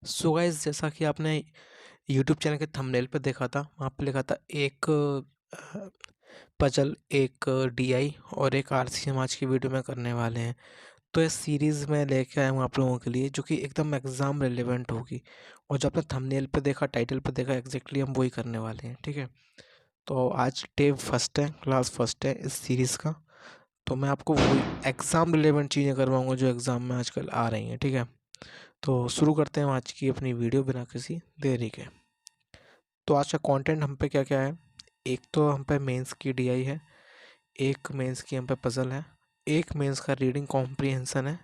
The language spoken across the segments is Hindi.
सो गाइस, जैसा कि आपने यूट्यूब चैनल के थंबनेल पे देखा था, वहाँ पे लिखा था एक पजल, एक डीआई और एक आरसी समाज की वीडियो में करने वाले हैं। तो इस सीरीज़ में लेके आया हूँ आप लोगों के लिए, जो कि एकदम एग्ज़ाम रिलेवेंट होगी। और जो आपने थंबनेल पे देखा, टाइटल पे देखा, एग्जैक्टली हम वही करने वाले हैं। ठीक है, तो आज डे फर्स्ट है, क्लास फर्स्ट है इस सीरीज़ का। तो मैं आपको वही एग्ज़ाम रिलेवेंट चीज़ें करवाऊँगा जो एग्ज़ाम में आजकल आ रही हैं। ठीक है, तो शुरू करते हैं आज की अपनी वीडियो बिना किसी देरी के। तो आज का कंटेंट हम पे क्या क्या है? एक तो हम पे मेंस की डीआई है, एक मेंस की हम पे पज़ल है, एक मेंस का रीडिंग कॉम्प्रिहेंशन है,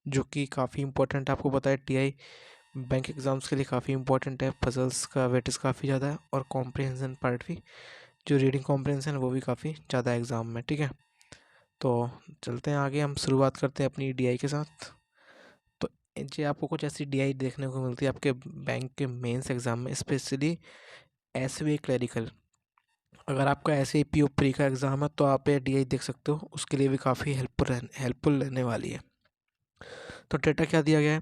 जो कि काफ़ी इंपॉर्टेंट है। आपको पता है टीआई बैंक एग्ज़ाम्स के लिए काफ़ी इंपॉर्टेंट है। पज़ल्स का वेटेज काफ़ी ज़्यादा है और कॉम्प्रिहेंशन पार्ट भी, जो रीडिंग कॉम्प्रिहेंशन है वो भी काफ़ी ज़्यादा है एग्ज़ाम में। ठीक है, तो चलते हैं आगे, हम शुरुआत करते हैं अपनी डीआई के साथ। तो जी आपको कुछ ऐसी डीआई देखने को मिलती है आपके बैंक के मेंस एग्ज़ाम में, स्पेशली एसवीए क्लरिकल। अगर आपका ऐसे ही पीओ प्री का एग्ज़ाम है तो आप ये डीआई देख सकते हो, उसके लिए भी काफ़ी हेल्पफुल रहने वाली है। तो डेटा क्या दिया गया है?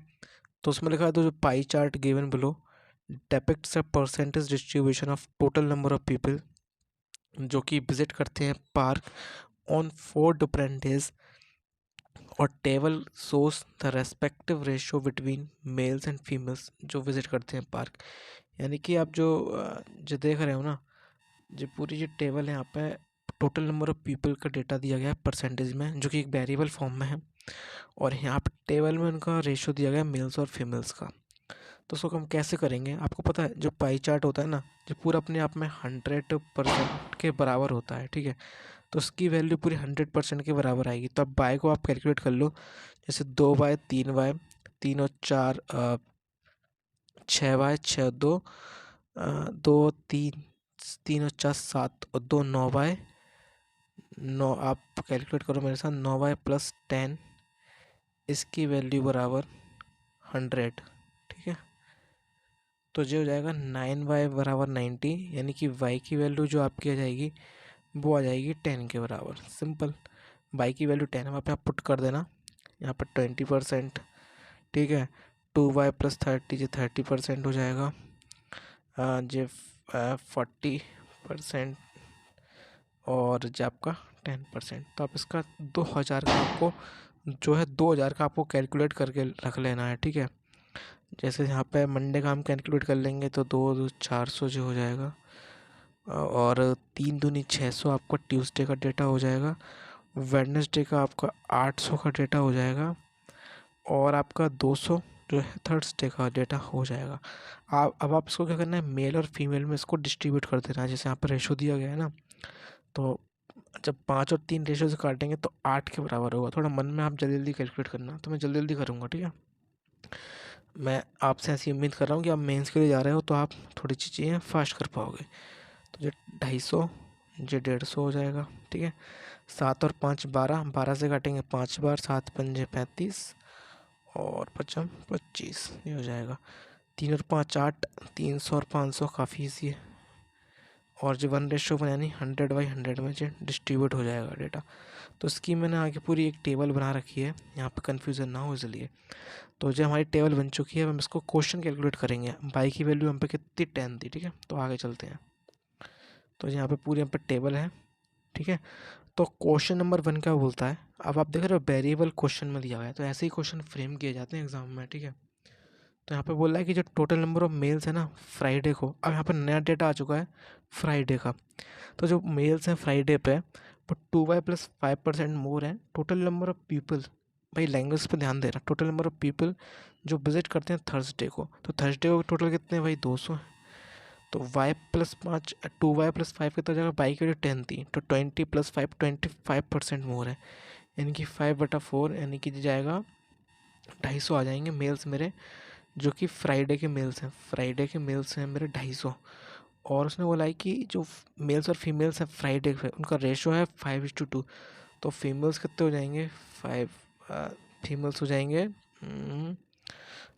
तो उसमें लिखा है, तो जो pie chart given below depicts a percentage distribution of total number of people जो कि विजिट करते हैं पार्क ऑन 4 डिफरेंट डेज, और table shows the respective ratio between mails and females जो विजिट करते हैं पार्क। यानी कि आप जो देख रहे हो ना, जो पूरी जो टेबल है यहाँ पे टोटल नंबर ऑफ पीपल का डेटा दिया गया है परसेंटेज में, जो कि एक वेरिएबल फॉर्म में है। और यहाँ पे टेबल में उनका रेशियो दिया गया है मेल्स और फीमेल्स का। तो उसको हम कैसे करेंगे? आपको पता है जो पाई चार्ट होता है ना, जो पूरा अपने आप में 100% के बराबर होता है। ठीक है, तो उसकी वैल्यू पूरी 100% के बराबर आएगी। तो अब बाय को आप कैलकुलेट कर लो, जैसे 2 बाय 3 बाय 3 और 4 6 बाय 6 2 3 3 और 4 7 और 2 9 बाय 9। आप कैलकुलेट करो मेरे साथ, 9 बाय +10, इसकी वैल्यू बराबर 100। ठीक है, तो जो हो जाएगा 9 बाय बराबर 90, यानी कि वाई की वैल्यू जो आपकी आ जाएगी वो आ जाएगी 10 के बराबर। सिंपल, वाई की वैल्यू 10 आप यहाँ पुट कर देना, यहाँ पर 20%। ठीक है, 2y + 30 जो 30% हो जाएगा, जो 40%, और जो आपका 10%। तो आप इसका 2000 का आपको जो है 2000 का आपको कैलकुलेट करके रख लेना है। ठीक है, जैसे यहाँ पे मंडे का हम कैलकुलेट कर लेंगे तो 2 400 जो हो जाएगा, और 3 दूनी 600 आपका ट्यूसडे का डेटा हो जाएगा। वेडनेसडे का आपका 800 का डेटा हो जाएगा, और आपका 200 जो है थर्सडे का डेटा हो जाएगा। आप अब आप इसको क्या करना है, मेल और फीमेल में इसको डिस्ट्रीब्यूट कर देना है। जैसे यहाँ पर रेशो दिया गया है ना, तो जब 5 और 3 रेशो से काटेंगे तो 8 के बराबर होगा। थोड़ा मन में आप जल्दी जल्दी कैलकुलेट करना, तो मैं जल्दी जल्दी करूँगा। ठीक है, मैं आपसे ऐसी उम्मीद कर रहा हूँ कि आप मेंस के लिए जा रहे हो तो आप थोड़ी सी चीज़ें फास्ट कर पाओगे। तो जो 250, जो 150 हो जाएगा। ठीक है, 7 और 5 12, 12 से काटेंगे 5 बार, 7 पंजे 35 और 5m 25, ये हो जाएगा। 3 और 5 8, 300 और 500 काफ़ी ईजी है। और जो 1:1 यानी 100/100 में जो डिस्ट्रीब्यूट हो जाएगा डेटा। तो इसकी मैंने आगे पूरी एक टेबल बना रखी है, यहाँ पे कन्फ्यूज़न ना हो इसलिए। तो जो हमारी टेबल बन चुकी है, हम इसको क्वेश्चन कैलकुलेट करेंगे। बाई की वैल्यू हम पे कितनी 10 थी। ठीक है, तो आगे चलते हैं। तो यहाँ पे पूरी हम पे टेबल है। ठीक है, तो क्वेश्चन नंबर 1 क्या बोलता है? अब आप देख रहे हो वेरिएबल क्वेश्चन में दिया हुआ है, तो ऐसे ही क्वेश्चन फ्रेम किए जाते हैं एग्जाम में। ठीक है, तो यहाँ पे बोल रहा है कि जो टोटल नंबर ऑफ मेल्स है ना फ्राइडे को, अब यहाँ पर नया डेटा आ चुका है फ्राइडे का। तो जो मेल्स हैं फ्राइडे पे वो 2y + 5% मोर है टोटल नंबर ऑफ पीपल। भाई लैंग्वेज पे ध्यान दे रहा, टोटल नंबर ऑफ पीपल जो विजिट करते हैं थर्सडे को। तो थर्सडे को टोटल कितने हैं भाई? 200 है। तो y +5, 2y + 5 कितना हो जाएगा? बाई की वैल्यू 10 थी, तो 20 + 5 25% मोर है, यानी कि 5/4, यानी कि जाएगा 250 आ जाएंगे मेल्स मेरे, जो कि फ्राइडे के मेल्स हैं। फ्राइडे के मेल्स हैं मेरे 250। और उसने बोला है कि जो मेल्स और फीमेल्स हैं फ्राइडे पे, उनका रेशो है 5:2। तो फीमेल्स कितने हो जाएंगे? 5। फीमेल्स हो जाएंगे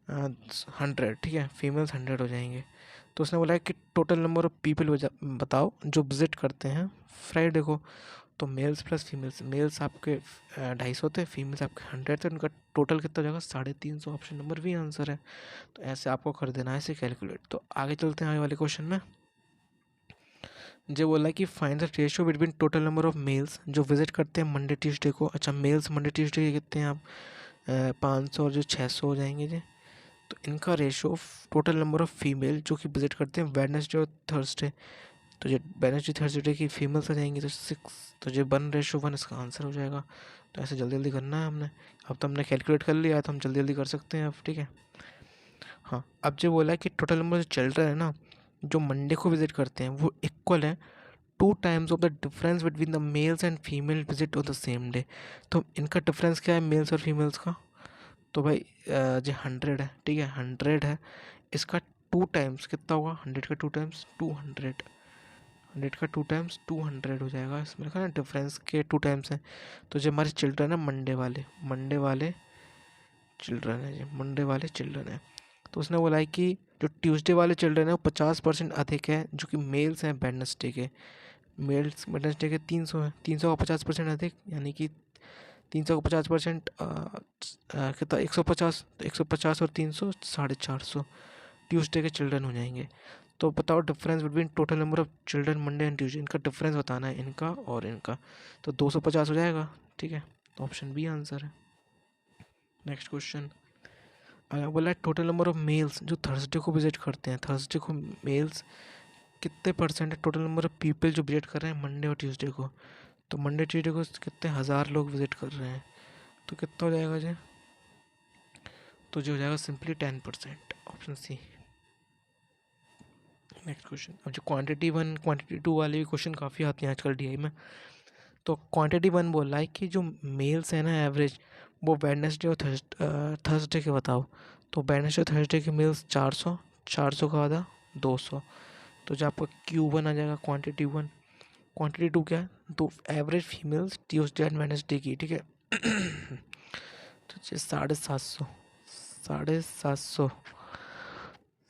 100। ठीक है, फीमेल्स 100 हो जाएंगे। तो उसने बोला है कि टोटल नंबर ऑफ पीपल बताओ जो विजिट करते हैं फ्राइडे को। तो मेल्स प्लस फीमेल्स, मेल्स आपके 250 थे, फीमेल्स आपके 100 थे, उनका टोटल कितना हो जाएगा 350। ऑप्शन नंबर बी आंसर है। तो ऐसे आपको कर देना है इसे कैलकुलेट। तो आगे चलते हैं आगे वाले क्वेश्चन में। जो बोला कि find the ratio between total number of males जो विजिट करते हैं मंडे ट्यूसडे को। अच्छा, मेल्स मंडे ट्यूसडे के कितने हैं आप 500 और जो 600 हो जाएंगे जी। तो इनका ratio total number of female जो कि विजिट करते हैं वेडनेसडे और थर्सडे, तो जो वेडनेसडे थर्सडे की फीमेल्स आ जाएंगी तो 6, तो जो 1:1 इसका आंसर हो जाएगा। तो ऐसे जल्दी जल्दी करना है हमने। अब तो हमने कैलकुलेट कर लिया तो हम जल्दी जल्दी कर सकते हैं अब, ठीक है। हाँ, अब जो बोला है कि टोटल नंबर जो चिल्ड्रन है ना जो मंडे को विजिट करते हैं वो इक्वल है 2 times of the difference between the mails and female visit on the same day. तो इनका डिफरेंस क्या है मेल्स और फीमेल्स का? तो भाई जो 100 है, ठीक है, 100 है, इसका 2 times कितना होगा? 100 का 2 times 200, 100 का 2 times 200 हो जाएगा। इसमें लिखा ना डिफरेंस के 2 times हैं। तो जो हमारे चिल्ड्रन है मंडे वाले चिल्ड्रन है, जी मंडे वाले चिल्ड्रन है। तो उसने बोला है कि जो ट्यूसडे वाले चिल्ड्रन है वो 50% अधिक है जो कि मेल्स हैं वेडनेसडे के। मेल्स वेडनेसडे के 300 है, 300 का 50% अधिक, यानी कि 300 का 50% कितना 150, तो 150 और 300 450 ट्यूसडे के चिल्ड्रन हो जाएंगे। तो बताओ difference between total number of children Monday and Tuesday, इनका डिफरेंस बताना है इनका और इनका। तो 250 हो जाएगा, ठीक है। तो ऑप्शन बी आंसर है। नेक्स्ट क्वेश्चन बोला है टोटल नंबर ऑफ मेल्स जो थर्सडे को विजिट करते हैं, थर्सडे को मेल्स कितने परसेंट है टोटल नंबर ऑफ पीपल जो विजिट कर रहे हैं मंडे और ट्यूसडे को। तो मंडे ट्यूसडे को कितने 1000 लोग विजिट कर रहे हैं, तो कितना हो जाएगा जी? तो जो हो जाएगा simply 10%, option C. Next question, अब जो क्वांटिटी 1 क्वांटिटी 2 वाले भी क्वेश्चन काफ़ी आते हैं आजकल डीआई में। तो क्वांटिटी 1 बोल रहा है कि जो मेल्स हैं ना एवरेज वो वेडनेसडे और थर्सडे के बताओ। तो वेडनेसडे और थर्सडे के मेल्स 400, 400 का आधा 200। तो जो आपका Q1 आ जाएगा क्वांटिटी 1। क्वांटिटी 2 क्या है? तो average females Tuesday and Wednesday की, ठीक है। तो 750, 750,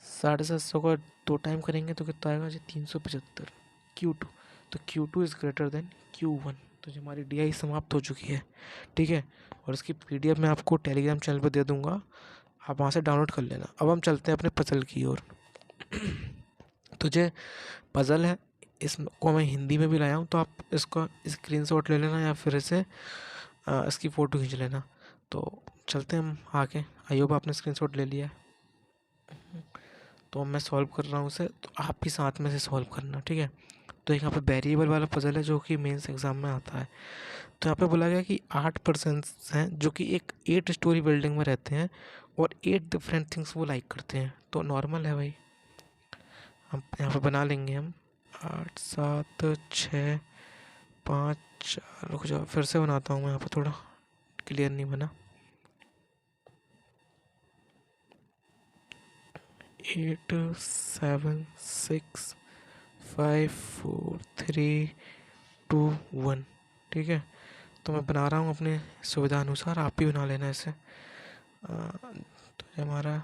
750 का 2 टाइम करेंगे तो कितना आएगा जी? 375 Q2। तो Q2 is greater than Q1। तो जो हमारी DI समाप्त हो चुकी है, ठीक है। और इसकी PDF मैं आपको टेलीग्राम चैनल पर दे दूँगा, आप वहाँ से डाउनलोड कर लेना। अब हम चलते हैं अपने पजल की ओर। तो जो पज़ल है इसको मैं हिंदी में भी लाया हूँ, तो आप इसका स्क्रीनशॉट ले लेना या फिर इसे इसकी फ़ोटो खींच लेना। तो चलते हैं हम आगे। आई होप आपने स्क्रीनशॉट ले लिया है। तो मैं सॉल्व कर रहा हूँ उसे, तो आप भी साथ में से सॉल्व करना, ठीक है। तो एक यहाँ पे वेरिएबल वाला पजल है जो कि मेंस एग्जाम में आता है। तो यहाँ पे बोला गया कि 8 पर्सन्स हैं जो कि एक 8 स्टोरी बिल्डिंग में रहते हैं और 8 डिफरेंट थिंग्स वो लाइक करते हैं। तो नॉर्मल है भाई, हम यहाँ पे बना लेंगे हम 8 7 6 5 4। रुक जाओ फिर से बनाता हूँ मैं, यहाँ पर थोड़ा क्लियर नहीं बना। 8 7 6 5 4 3 2 1, ठीक है। तो मैं बना रहा हूँ अपने सुविधा अनुसार, आप भी बना लेना ऐसे। तो ये हमारा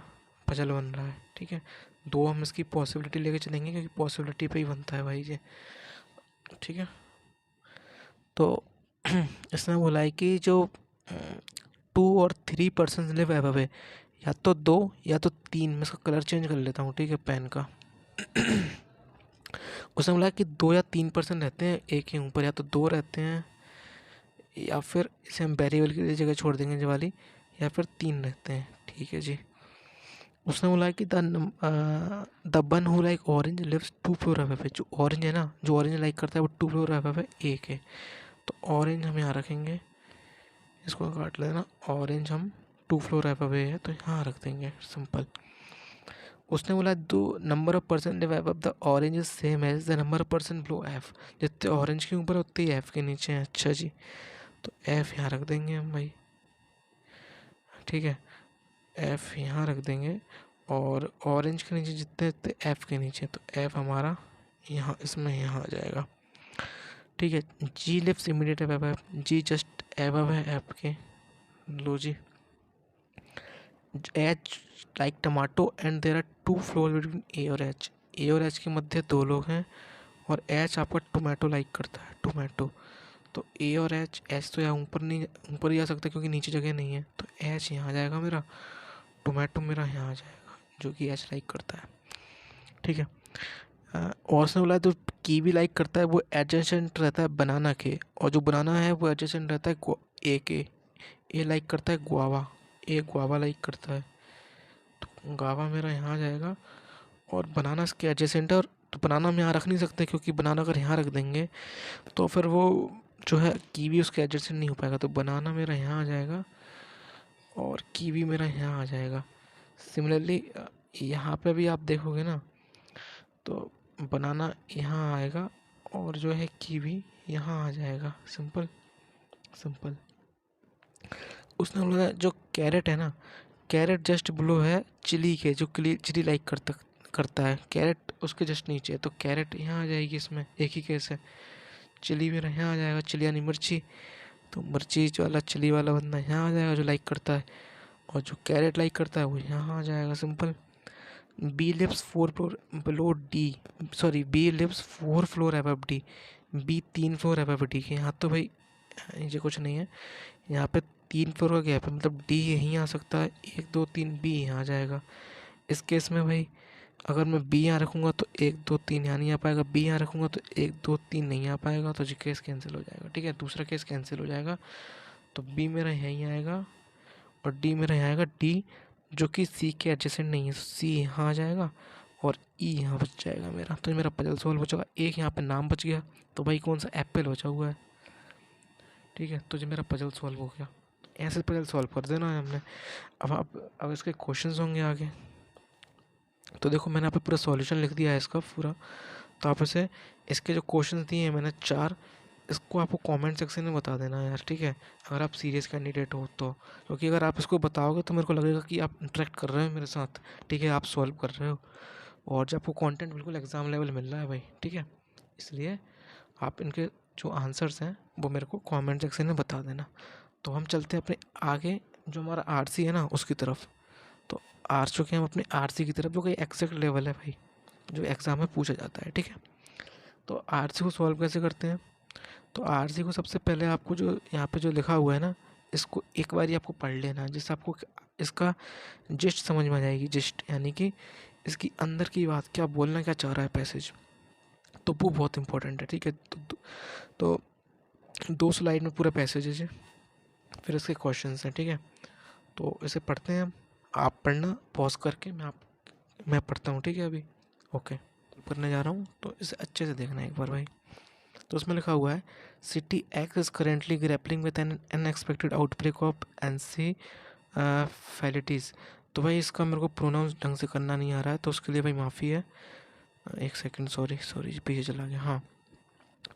पजल बन रहा है, ठीक है। 2 हम इसकी पॉसिबिलिटी लेके चलेंगे क्योंकि पॉसिबिलिटी पे ही बनता है भाई ये, ठीक है। तो इसमें बोला है कि जो 2 और 3 पर्सन लिव अबव है, या तो 2 या तो 3। मैं इसका कलर चेंज कर लेता हूँ, ठीक है, पेन का। उसने बोला कि 2 या 3% रहते हैं एक ही ऊपर, या तो 2 रहते हैं या फिर इसे हम वेरिएबल की जगह छोड़ देंगे ये वाली, या फिर 3 रहते हैं, ठीक है जी। उसने बोला कि the one who like orange lives 2 floor above. जो ऑरेंज है ना, जो ऑरेंज लाइक करता है वो 2 फ्लोर अबव है, एक है। तो ऑरेंज हम यहाँ रखेंगे, इसको काट लेना। ऑरेंज हम 2 फ्लोर अबव है तो यहाँ रख देंगे, सिंपल। उसने बोला दो number of person live above the orange is same as the number of person below F. जितने ऑरेंज के ऊपर उतने ही एफ के नीचे हैं। अच्छा जी, तो एफ यहाँ रख देंगे हम भाई, ठीक है। एफ यहाँ रख देंगे और ऑरेंज के नीचे जितने थे एफ के नीचे, तो एफ हमारा यहाँ इसमें यहाँ आ जाएगा, ठीक है। G lives immediate above, G just above है एफ के। लो G, H like tomato and there are 2 floor between A और एच। ए और एच के मध्य 2 लोग हैं और एच आपका टोमेटो लाइक करता है, टोमेटो। तो ए और एच, एच तो यहाँ ऊपर नहीं, ऊपर ही आ सकता क्योंकि नीचे जगह नहीं है, तो एच यहाँ आ जाएगा मेरा, टोमेटो मेरा यहाँ आ जाएगा जो कि एच लाइक करता है, ठीक है। और उसने बोला तो कीवी लाइक करता है, वो एडजेसेंट रहता है बनाना के, और जो बनाना है वो एडजेसेंट रहता है ए के। ए लाइक करता है गुआवा, ए गुआवा लाइक करता है, तो गुआवा मेरा यहाँ आ जाएगा। और बनाना इसके एडजेसेंट है, और तो बनाना हम यहाँ रख नहीं सकते क्योंकि बनाना अगर यहाँ रख देंगे तो फिर वो जो है कीवी उसके एडजेसेंट नहीं हो पाएगा, तो बनाना मेरा यहाँ आ जाएगा और कीवी मेरा यहाँ आ जाएगा। सिमिलरली यहाँ पे भी आप देखोगे ना तो बनाना यहाँ आएगा और जो है कीवी यहाँ आ जाएगा, सिंपल सिंपल। उसने बोला जो कैरेट है ना, कैरेट जस्ट बिलो है चिली के, जो चिली लाइक करता है, कैरेट उसके जस्ट नीचे है, तो कैरेट यहाँ आ जाएगी इसमें, एक ही केस है। चिली मेरा यहाँ आ जाएगा, चिली यानी मिर्ची, तो मिर्ची जो वाला चिली वाला बंदा यहाँ आ जाएगा जो लाइक करता है, और जो कैरेट लाइक करता है वो यहाँ आ जाएगा, simple. B lives 4 floor below D, sorry B lives 4 floor above D, B 3 floor above D के। यहाँ तो भाई नीचे कुछ नहीं है, यहाँ पे 3 फ्लोर का गैप है, मतलब डी यहीं आ सकता है, 1 2 3 बी यहाँ आ जाएगा। इस केस में भाई अगर मैं बी यहाँ रखूँगा तो 1 2 3 यहाँ नहीं आ पाएगा, बी यहाँ रखूँगा तो 1 2 3 नहीं आ पाएगा, तो जी केस कैंसिल हो जाएगा, ठीक है, दूसरा केस कैंसिल हो जाएगा। तो बी मेरा यहीं आएगा और डी मेरा यहाँ आएगा, डी जो कि सी के एडजेसेंट नहीं है, सी यहाँ आ जाएगा और ई यहाँ बच जाएगा मेरा, तो मेरा पजल सॉल्व हो जाएगा। एक यहाँ पे नाम बच गया, तो भाई कौन सा एप्पल बचा हुआ है, ठीक है, तो जो मेरा पजल सॉल्व हो गया। ऐसे पजल सॉल्व कर देना है हमने। अब इसके क्वेश्चंस होंगे आगे, तो देखो मैंने यहाँ पे पूरा सॉल्यूशन लिख दिया है इसका पूरा, तो आप इसे इसके जो क्वेश्चंस दिए हैं मैंने 4, इसको आपको कमेंट सेक्शन में बता देना है यार, ठीक है, अगर आप सीरियस कैंडिडेट हो तो, क्योंकि अगर आप इसको बताओगे तो मेरे को लगेगा कि आप इंटरेक्ट कर रहे हो मेरे साथ, ठीक है, आप सॉल्व कर रहे हो, और जब आपको कंटेंट बिल्कुल एग्ज़ाम लेवल मिल रहा है भाई, ठीक है, इसलिए आप इनके जो आंसर्स हैं वो मेरे को कमेंट सेक्शन में बता देना। तो हम चलते हैं अपने आगे जो हमारा आरसी है ना उसकी तरफ। तो आर चुके हैं हम अपने आरसी की तरफ, जो कि एग्जैक्ट लेवल है भाई, जो एग्ज़ाम में पूछा जाता है, ठीक है। तो आरसी को सॉल्व कैसे करते हैं, तो आरसी को सबसे पहले आपको जो यहाँ पे जो लिखा हुआ है ना, इसको एक बार ही आपको पढ़ लेना है, जिससे आपको इसका जिस्ट समझ में आ जाएगी, जिस्ट यानी कि इसकी अंदर की बात क्या बोलना क्या चाह रहा है पैसेज, तो वो बहुत इंपॉर्टेंट है, ठीक है। तो 2 स्लाइड में पूरा पैसेज है, फिर इसके क्वेश्चंस हैं, ठीक है। तो इसे पढ़ते हैं हम, आप पढ़ना पॉज करके, मैं पढ़ता हूँ, ठीक है, अभी ओके पढ़ने जा रहा हूँ, तो इसे अच्छे से देखना एक बार भाई। तो उसमें लिखा हुआ है city X is currently grappling with an unexpected outbreak of encephalitis. तो भाई इसका मेरे को प्रोनाउंस ढंग से करना नहीं आ रहा है, तो उसके लिए भाई माफ़ी है, एक सेकंड, सॉरी पीछे चला गया। हाँ,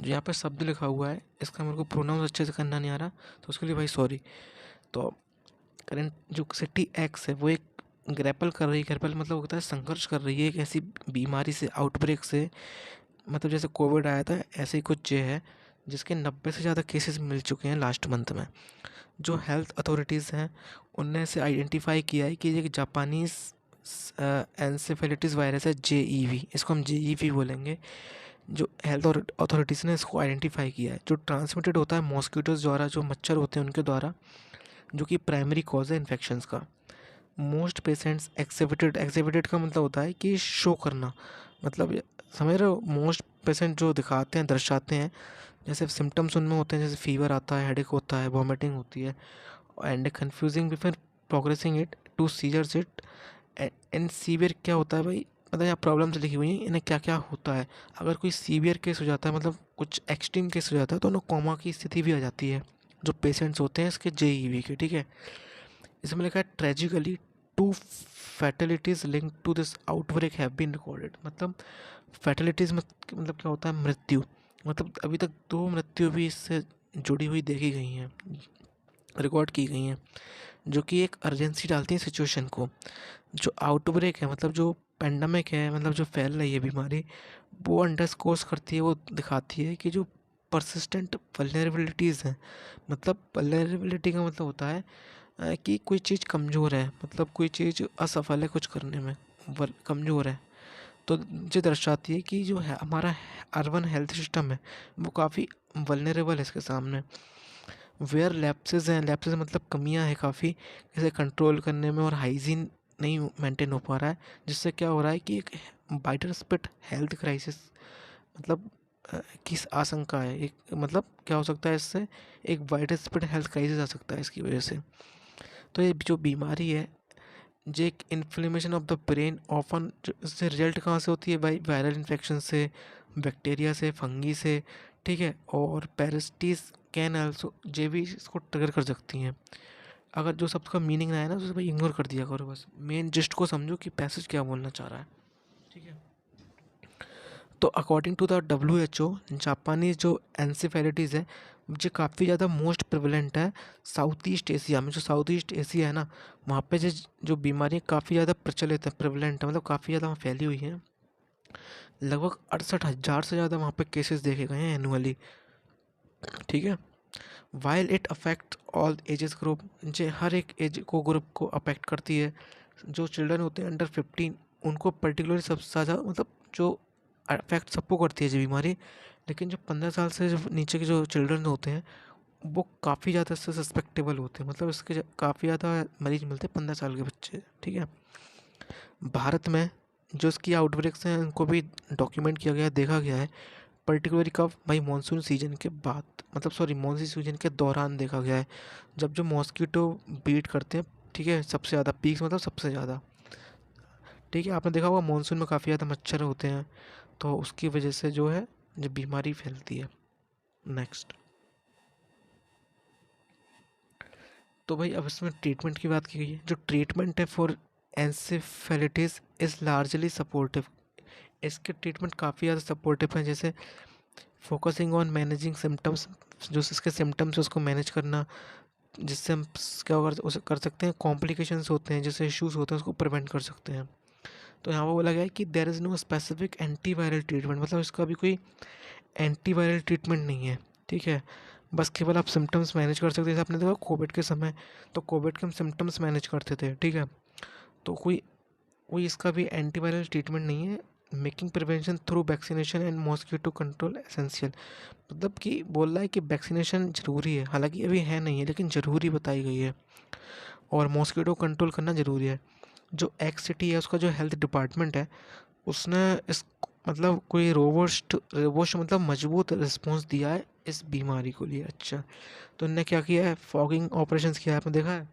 जो यहाँ पे शब्द लिखा हुआ है इसका मेरे को प्रोनाउंस अच्छे से करना नहीं आ रहा, तो उसके लिए भाई सॉरी। तो करेंट जो सिटी एक्स है वो एक ग्रैपल कर रही है, ग्रैपल मतलब होता है संघर्ष कर रही है एक ऐसी बीमारी से, आउटब्रेक से, मतलब जैसे कोविड आया था ऐसे ही कुछ जे है, जिसके 90 से ज़्यादा केसेस मिल चुके हैं लास्ट मंथ में। जो हेल्थ अथॉरिटीज़ हैं उनने इसे आइडेंटिफाई किया है कि ये जापानीज़ एनसेफेलिटिस वायरस है, JEV, इसको हम JEV बोलेंगे। जो हेल्थ अथॉरिटीज़ ने इसको आइडेंटिफाई किया है, जो ट्रांसमिटेड होता है मॉस्किटोज़ द्वारा, जो मच्छर होते हैं उनके द्वारा, जो कि प्राइमरी कॉज है इन्फेक्शंस का। मोस्ट पेशेंट्स एक्सिबिटेड का मतलब होता है कि शो करना, मतलब समझ रहे हो, मोस्ट पेशेंट जो दिखाते हैं, दर्शाते हैं, जैसे सिम्टम्स उनमें होते हैं, जैसे फीवर आता है, हेडेक होता है, वॉमिटिंग होती है, and confusing before progressing it to seizures it and severe क्या होता है भाई, मतलब यहाँ प्रॉब्लम्स लिखी हुई हैं, इन्हें क्या क्या होता है। अगर कोई सीवियर केस हो जाता है, मतलब कुछ एक्सट्रीम केस हो जाता है, तो उन्हें कोमा की स्थिति भी आ जाती है, जो पेशेंट्स होते हैं इसके JEV के, ठीक है। इसमें लिखा है tragically 2 fatalities link to this outbreak have been recorded. मतलब फैटलिटीज़ मतलब क्या होता है, मृत्यु, मतलब अभी तक 2 मृत्यु भी इससे जुड़ी हुई देखी गई हैं, रिकॉर्ड की गई हैं, जो कि एक अर्जेंसी डालती है सिचुएशन को। जो आउटब्रेक है, मतलब जो पेंडेमिक है, मतलब जो फैल रही है बीमारी, वो अंडरस्कोर्स करती है, वो दिखाती है कि जो परसिस्टेंट वल्नरेबिलिटीज़ हैं, मतलब वल्नरेबिलिटी का मतलब होता है कि कोई चीज़ कमज़ोर है, मतलब कोई चीज़ असफल है कुछ करने में, कमज़ोर है, तो ये दर्शाती है कि जो है हमारा अर्बन हेल्थ सिस्टम है वो काफ़ी वल्नरेबल है इसके सामने। वेयर लैप्सेस हैं, लैप्सेस मतलब कमियां हैं काफ़ी, इसे कंट्रोल करने में, और हाइजीन नहीं मेंटेन हो पा रहा है, जिससे क्या हो रहा है कि एक वाइडर स्प्रेड हेल्थ क्राइसिस मतलब किस आशंका है, एक मतलब क्या हो सकता है इससे, एक वाइडर स्प्रेड हेल्थ क्राइसिस आ सकता है इसकी वजह से। तो ये जो बीमारी है, जो एक inflammation of the brain often, इससे रिजल्ट कहाँ से होती है भाई, वायरल इन्फेक्शन से, बैक्टीरिया से, फंगी से, ठीक है, और पैरासिटीज कैन आल्सो, ये भी इसको ट्रिगर कर सकती हैं। अगर जो सबका मीनिंग ना है ना तो भाई इग्नोर कर दिया करो, बस मेन जिस्ट को समझो कि पैसेज क्या बोलना चाह रहा है, ठीक है। तो according to the WHO, Japanese जो एनसेफेलिटीज़ है जो काफ़ी ज़्यादा मोस्ट प्रिवलेंट है साउथ ईस्ट एशिया में। जो साउथ ईस्ट एशिया है ना, वहाँ पे जो बीमारियाँ काफ़ी ज़्यादा प्रचलित है, प्रिवलेंट है, मतलब काफ़ी ज़्यादा वहाँ फैली हुई हैं। लगभग 68,000 से ज़्यादा वहाँ पे केसेस देखे गए हैं एनुअली, ठीक है। While it affect all ages group, जे हर एक एज को ग्रुप को अफेक्ट करती है। जो चिल्ड्रन होते हैं अंडर 15, उनको पर्टिकुलरली सबसे ज़्यादा मतलब जो अफेक्ट सबको करती है ये बीमारी। लेकिन जो 15 साल से जो नीचे के जो चिल्ड्रन होते हैं वो काफ़ी ज़्यादा इससे सस्पेक्टेबल होते हैं, मतलब इसके काफ़ी ज़्यादा मरीज मिलते हैं 15 साल के बच्चे, ठीक है। भारत में जो इसकी आउटब्रेक्स हैं उनको भी डॉक्यूमेंट किया गया है, देखा गया है। पर्टिकुलरली कब भाई, मानसून सीजन के बाद, मतलब सॉरी मानसून सीजन के दौरान देखा गया है, जब जो मॉस्किटो बीट करते हैं, ठीक है, सबसे ज़्यादा पीक मतलब सबसे ज़्यादा, ठीक है। आपने देखा होगा मानसून में काफ़ी ज़्यादा मच्छर होते हैं, तो उसकी वजह से जो है जो बीमारी फैलती है। नेक्स्ट, तो भाई अब इसमें ट्रीटमेंट की बात की गई है। जो ट्रीटमेंट है फॉर एंसेफेलिटिस इज़ लार्जली सपोर्टिव, इसके ट्रीटमेंट काफ़ी ज़्यादा सपोर्टिव हैं, जैसे फोकसिंग ऑन मैनेजिंग सिम्टम्स, जो इसके सिम्टम्स है उसको मैनेज करना, जिससे हम क्या उसे कर सकते हैं, कॉम्प्लिकेशंस होते हैं, जैसे इश्यूज होते हैं उसको प्रिवेंट कर सकते हैं। तो यहाँ पर बोला गया है कि there is no specific antiviral treatment, मतलब इसका भी कोई एंटीवायरल ट्रीटमेंट नहीं है, ठीक है। बस केवल आप सिम्टम्स मैनेज कर सकते हैं, जैसे आपने देखा कोविड के समय, तो कोविड के हम सिम्टम्स मैनेज करते थे, ठीक है। तो कोई कोई इसका भी एंटीवायरल ट्रीटमेंट नहीं है। Making prevention through vaccination and mosquito control essential, मतलब कि बोल रहा है कि वैक्सीनेशन ज़रूरी है, हालांकि अभी है नहीं है लेकिन ज़रूरी बताई गई है, और मॉस्किटो कंट्रोल करना ज़रूरी है। जो एक्स सिटी है उसका जो हेल्थ डिपार्टमेंट है, उसने इस मतलब कोई रोबोस्ट रोबोस्ट मतलब मजबूत रिस्पॉन्स दिया है इस बीमारी को लिए। अच्छा, तो इनने क्या किया है, फॉगिंग ऑपरेशंस किया है। आपने देखा है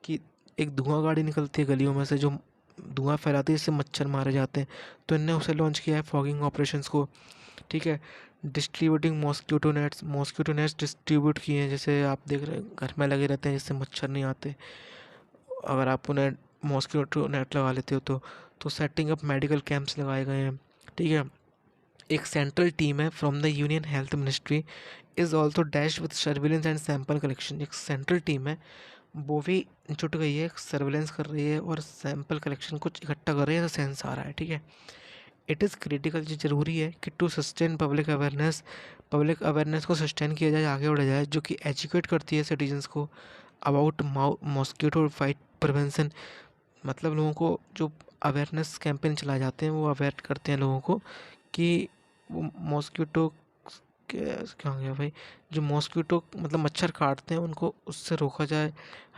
कि एक धुआं गाड़ी निकलती है गलियों में से जो धुआं फैलाती है, इससे मच्छर मारे जाते हैं, तो इनने उसे लॉन्च किया है फॉगिंग ऑपरेशंस को, ठीक है। डिस्ट्रीब्यूटिंग मॉस्किटो नेट्स डिस्ट्रीब्यूट किए हैं, जैसे आप देख रहे हैं घर में लगे रहते हैं जिससे मच्छर नहीं आते, अगर आप उन्हें मॉस्किटो नेट लगा लेते हो तो सेटिंग अप मेडिकल कैंप्स लगाए गए हैं, ठीक है। एक सेंट्रल टीम है from the union health ministry is also dash with surveillance and sample collection, एक सेंट्रल टीम है वो भी जुट गई है, सर्विलेंस कर रही है और सैंपल कलेक्शन कुछ इकट्ठा कर रही है, तो सेंस आ रहा है, ठीक है। इट इज़ क्रिटिकल, ये ज़रूरी है कि टू सस्टेन पब्लिक अवेयरनेस को सस्टेन किया जाए, आगे बढ़ा जाए, जो कि एजुकेट करती है सिटीजन्स को अबाउट मॉस्किटो फाइट प्रिवेंशन, मतलब लोगों को जो अवेयरनेस कैंपेन चलाए जाते हैं वो अवेयर करते हैं लोगों को कि वो मॉस्किटो क्या क्या हो गया भाई, जो मॉस्किटो मतलब मच्छर काटते हैं उनको उससे रोका जाए,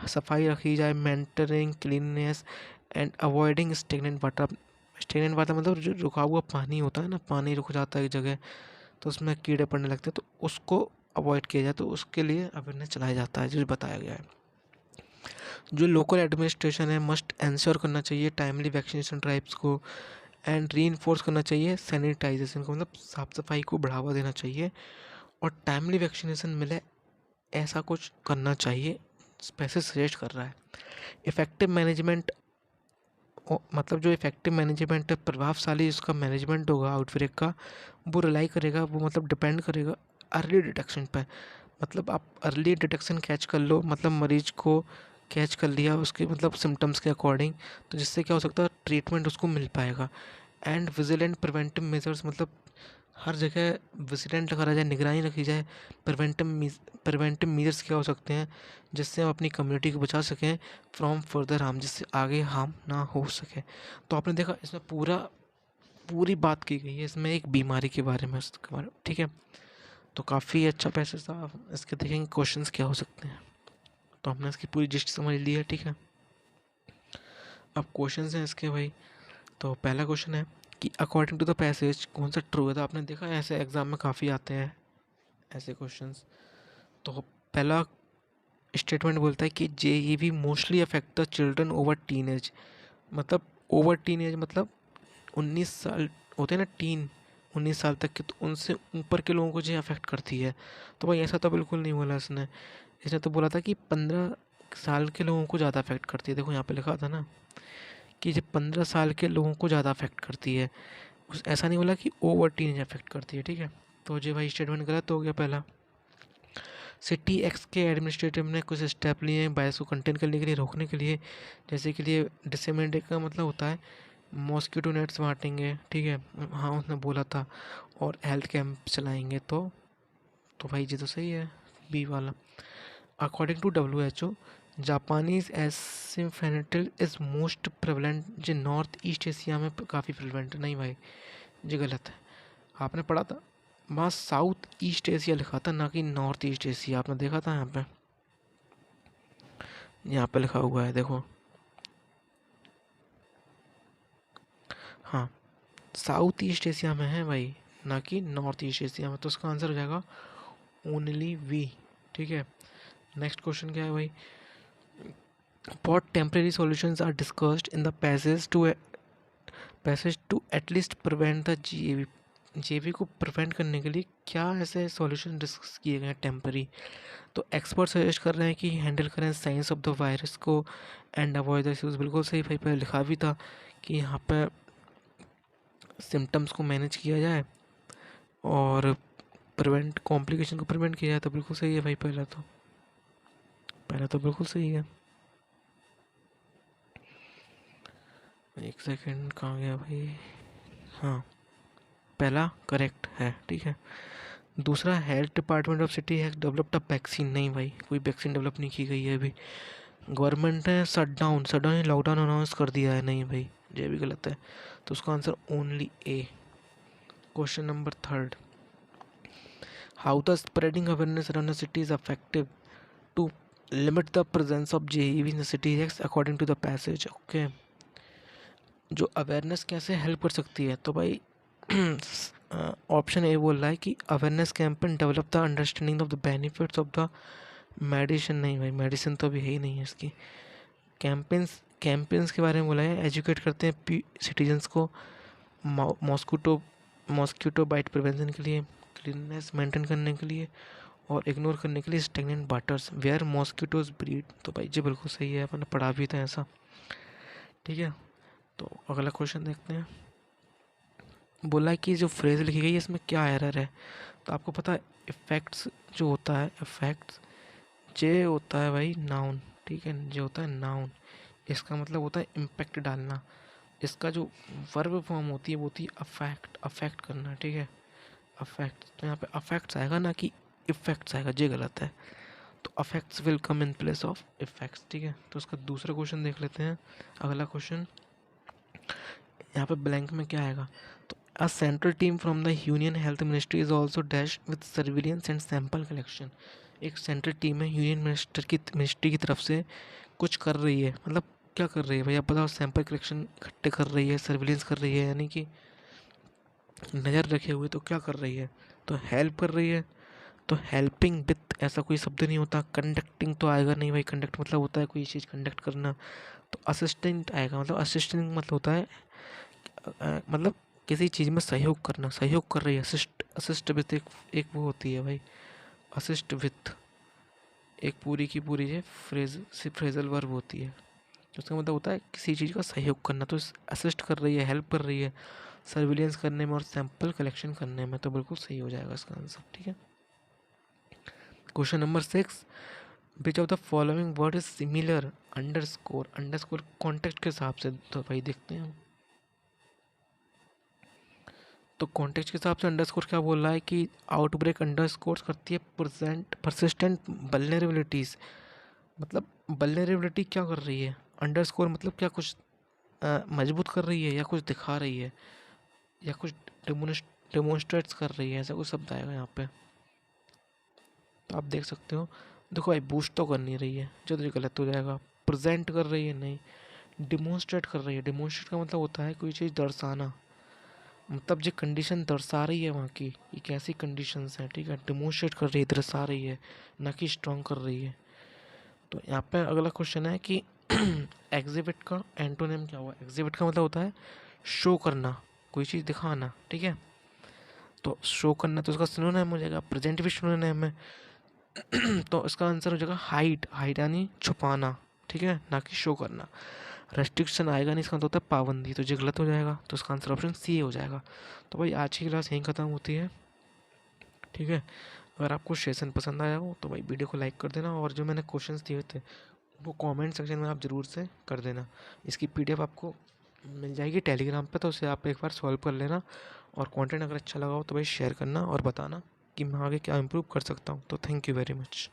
सफाई रखी जाए, maintaining cleanness and avoiding stagnant water. Stagnant water मतलब जो रुका हुआ पानी होता है ना, पानी रुक जाता है एक जगह तो उसमें कीड़े पड़ने लगते हैं, तो उसको अवॉइड किया जाए, तो उसके लिए अवेयरनेस चलाया जाता है, जो बताया गया है। जो लोकल एडमिनिस्ट्रेशन है मस्ट इंश्योर करना चाहिए टाइमली वैक्सीनेशन ड्राइव्स को, एंड री करना चाहिए सैनिटाइजेशन को, मतलब साफ़ सफाई को बढ़ावा देना चाहिए, और टाइमली वैक्सीनेशन मिले ऐसा कुछ करना चाहिए, पैसे सजेस्ट कर रहा है। इफ़ेक्टिव मैनेजमेंट, मतलब जो इफ़ेक्टिव मैनेजमेंट है, प्रभावशाली उसका मैनेजमेंट होगा आउटब्रेक का, वो रिलाई करेगा, वो मतलब डिपेंड करेगा अर्ली डिटेक्शन पर। मतलब आप अर्ली डिटेक्शन कैच कर लो, मतलब मरीज को कैच कर लिया उसके मतलब सिम्टम्स के अकॉर्डिंग, तो जिससे क्या हो सकता है ट्रीटमेंट उसको मिल पाएगा। एंड विजिलेंट प्रिवेंटिव मेजर्स, मतलब हर जगह विजिलेंट करा जाए, निगरानी रखी जाए। प्रिवेंटिव मेजर्स क्या हो सकते हैं जिससे हम अपनी कम्युनिटी को बचा सकें फ्रॉम फर्दर हार्म, जिससे आगे हार्म ना हो सके। तो आपने देखा इसमें पूरा पूरी बात की गई है इसमें एक बीमारी के बारे में, उसके बारे में, ठीक है। तो काफ़ी अच्छा पैसेज था। इसके देखेंगे क्वेश्चंस क्या हो सकते हैं। तो हमने इसकी पूरी जिस्ट समझ ली है, ठीक है। अब क्वेश्चंस हैं इसके भाई। तो पहला क्वेश्चन है कि अकॉर्डिंग टू द पैसेज कौन सा ट्रू है। तो आपने देखा है ऐसे एग्जाम में काफ़ी आते हैं ऐसे क्वेश्चंस। तो पहला स्टेटमेंट बोलता है कि JEV mostly affect the children over teen age. मतलब ओवर टीन एज मतलब 19 साल होते हैं ना, टीन 19 साल तक के, तो उनसे ऊपर के लोगों को जो अफेक्ट करती है। तो भाई ऐसा तो बिल्कुल नहीं बोला इसने। इसने तो बोला था कि 15 साल के लोगों को ज़्यादा अफेक्ट करती है। देखो यहाँ पे लिखा था ना कि जब 15 साल के लोगों को ज़्यादा अफेक्ट करती है, उस ऐसा नहीं बोला कि ओवर टीन अफेक्ट करती है, ठीक है। तो जो भाई स्टेटमेंट गलत हो गया पहला। सिटी एक्स के एडमिनिस्ट्रेटिव ने कुछ स्टेप लिए हैं बायस को कंटेन करने के लिए, रोकने के लिए। जैसे कि लिए डिसेमिनेट का मतलब होता है मॉस्किटो नेट्स बांटेंगे, ठीक है। हाँ उसने बोला था। और हेल्थ कैंप चलाएंगे। तो भाई ये तो सही है, बी वाला। अकॉर्डिंग टू WHO जापानीज एसिम्फेनिटिल इज़ मोस्ट प्रेवलेंट जो नॉर्थ ईस्ट एशिया में काफ़ी प्रेवलेंट है। नहीं भाई ये गलत है। आपने पढ़ा था वहाँ साउथ ईस्ट एशिया लिखा था, ना कि नॉर्थ ईस्ट एशिया। आपने देखा था यहाँ पे लिखा हुआ है देखो। हाँ साउथ ईस्ट एशिया में है भाई, ना कि नॉर्थ ईस्ट एशिया में। तो उसका आंसर हो जाएगा ओनली वी, ठीक है। नेक्स्ट क्वेश्चन क्या है भाई। What temporary solutions are discussed in the passage to at least prevent the JV। JV को प्रिवेंट करने के लिए क्या ऐसे सॉल्यूशन डिस्कस किए गए हैं टेम्पररी। तो एक्सपर्ट सजेस्ट कर रहे हैं कि हैंडल करें साइंस ऑफ द वायरस को एंड अवॉइड द इश्यूज। बिल्कुल सही भाई, पहले लिखा भी था कि यहाँ पे सिम्टम्स को मैनेज किया जाए और प्रिवेंट कॉम्प्लिकेशन को प्रिवेंट किया जाए। तो बिल्कुल सही है भाई, पहला तो बिल्कुल सही है। एक सेकंड कहाँ गया भाई। हाँ पहला करेक्ट है, ठीक है। दूसरा health department of city has developed a vaccine. नहीं भाई कोई वैक्सीन डेवलप नहीं की गई है अभी। गवर्नमेंट ने शटडाउन लॉकडाउन अनाउंस कर दिया है। नहीं भाई ये भी गलत है। तो उसका answer only A. Question number third, how the spreading awareness around the city is effective to limit the presence of JEV in the city according to the passage. Okay, जो अवेयरनेस कैसे हेल्प कर सकती है। तो भाई ऑप्शन ए बोल रहा है कि awareness campaign develop the understanding of the benefits of the medicine. नहीं भाई मेडिसिन तो अभी है ही नहीं है इसकी। कैंपेन्स के बारे में बोला है, एजुकेट करते हैं सिटीजन्स को मॉस्किटो बाइट प्रिवेंशन के लिए, क्लीननेस मेंटेन करने के लिए और इग्नोर करने के लिए stagnant waters where mosquitoes breed. तो भाई जी बिल्कुल सही है, अपने पढ़ा भी था ऐसा, ठीक है। तो अगला क्वेश्चन देखते हैं। बोला है कि जो फ्रेज लिखी गई है इसमें क्या एरर है। तो आपको पता है इफ़ेक्ट्स जो होता है, इफ़ेक्ट्स जे होता है भाई नाउन, ठीक है। जे होता है नाउन, इसका मतलब होता है इम्पैक्ट डालना। इसका जो वर्ब फॉर्म होती है वो होती है अफेक्ट, अफेक्ट करना, ठीक है। अफेक्ट, तो यहाँ पे अफेक्ट्स आएगा ना कि इफेक्ट्स आएगा, जे गलत है। तो affects will come in place of effects, ठीक है। तो उसका दूसरा क्वेश्चन देख लेते हैं। अगला क्वेश्चन यहाँ पे ब्लैंक में क्या आएगा। तो a central team from the union health ministry is also dash with surveillance and sample collection. एक सेंट्रल टीम है यूनियन मिनिस्ट्री की तरफ से कुछ कर रही है। मतलब क्या कर रही है भाई आप बताओ। सैंपल कलेक्शन इकट्ठे कर रही है, सर्विलेंस कर रही है, यानी कि नज़र रखे हुए। तो क्या कर रही है, तो हेल्प कर रही है। तो हेल्पिंग विथ ऐसा कोई शब्द नहीं होता। कंडक्टिंग तो आएगा नहीं भाई, कंडक्ट मतलब होता है कोई चीज़ कंडक्ट करना। तो असिस्टेंट आएगा, मतलब असिस्टेंट मतलब होता है मतलब किसी चीज़ में सहयोग करना, सहयोग कर रही है। असिस्ट विथ एक वो होती है भाई, असिस्ट विथ एक पूरी की पूरी है फ्रेज से फ्रेजल वर्ब होती है। तो उसका मतलब होता है किसी चीज़ का सहयोग करना। तो असिस्ट कर रही है, हेल्प कर रही है सर्विलेंस करने में और सैंपल कलेक्शन करने में। तो बिल्कुल सही हो जाएगा इसका आंसर, ठीक है। Question number 6, which of the following word is similar underscore. Underscore context के हिसाब से। तो भाई देखते हैं। तो कॉन्टेक्स्ट के हिसाब से अंडरस्कोर क्या बोल रहा है कि आउटब्रेक अंडरस्कोर करती है परसिस्टेंट वल्नरेबिलिटीज़। मतलब वल्नरेबिलिटी क्या कर रही है। अंडरस्कोर मतलब क्या कुछ मजबूत कर रही है या कुछ दिखा रही है, या कुछ डेमोन्स्ट्रेट्स कर रही है, ऐसा कुछ शब्द आएगा यहाँ पे। तो आप देख सकते हो, देखो भाई बूस्ट तो कर नहीं रही है, जो तो गलत हो जाएगा। प्रेजेंट कर रही है, नहीं। डिमोन्स्ट्रेट कर रही है, डिमोन्स्ट्रेट का मतलब होता है कोई चीज़ दर्शाना, मतलब जो कंडीशन दर्शा रही है वहाँ की, ये कैसी कंडीशंस हैं, ठीक है। डिमोन्स्ट्रेट कर रही है, दर्शा रही है, ना कि स्ट्रॉन्ग कर रही है। तो यहाँ पे अगला क्वेश्चन है कि एग्जिबिट का एंटोनिम क्या हुआ। एग्जिबिट का मतलब होता है शो करना, कोई चीज़ दिखाना, ठीक है। तो शो करना तो उसका सिनोनिम हो जाएगा, प्रेजेंट भी सिनोनिम है। तो इसका आंसर हो जाएगा हाइड, हाइड यानी छुपाना, ठीक है, ना कि शो करना। रेस्ट्रिक्शन आएगा नहीं, इसका मतलब होता है पाबंदी, तो ये गलत हो जाएगा, तो इसका आंसर ऑप्शन सी हो जाएगा। तो भाई आज की क्लास यहीं ख़त्म होती है, ठीक है। अगर आपको सेशन पसंद आया हो तो भाई वीडियो को लाइक कर देना, और जो मैंने क्वेश्चंस दिए थे वो कमेंट सेक्शन में आप ज़रूर से कर देना। इसकी पीडीएफ आपको मिल जाएगी टेलीग्राम पे, तो उसे आप एक बार सॉल्व कर लेना, और कंटेंट अगर अच्छा लगा हो तो भाई शेयर करना और बताना कि मैं आगे क्या इम्प्रूव कर सकता हूँ। तो थैंक यू वेरी मच।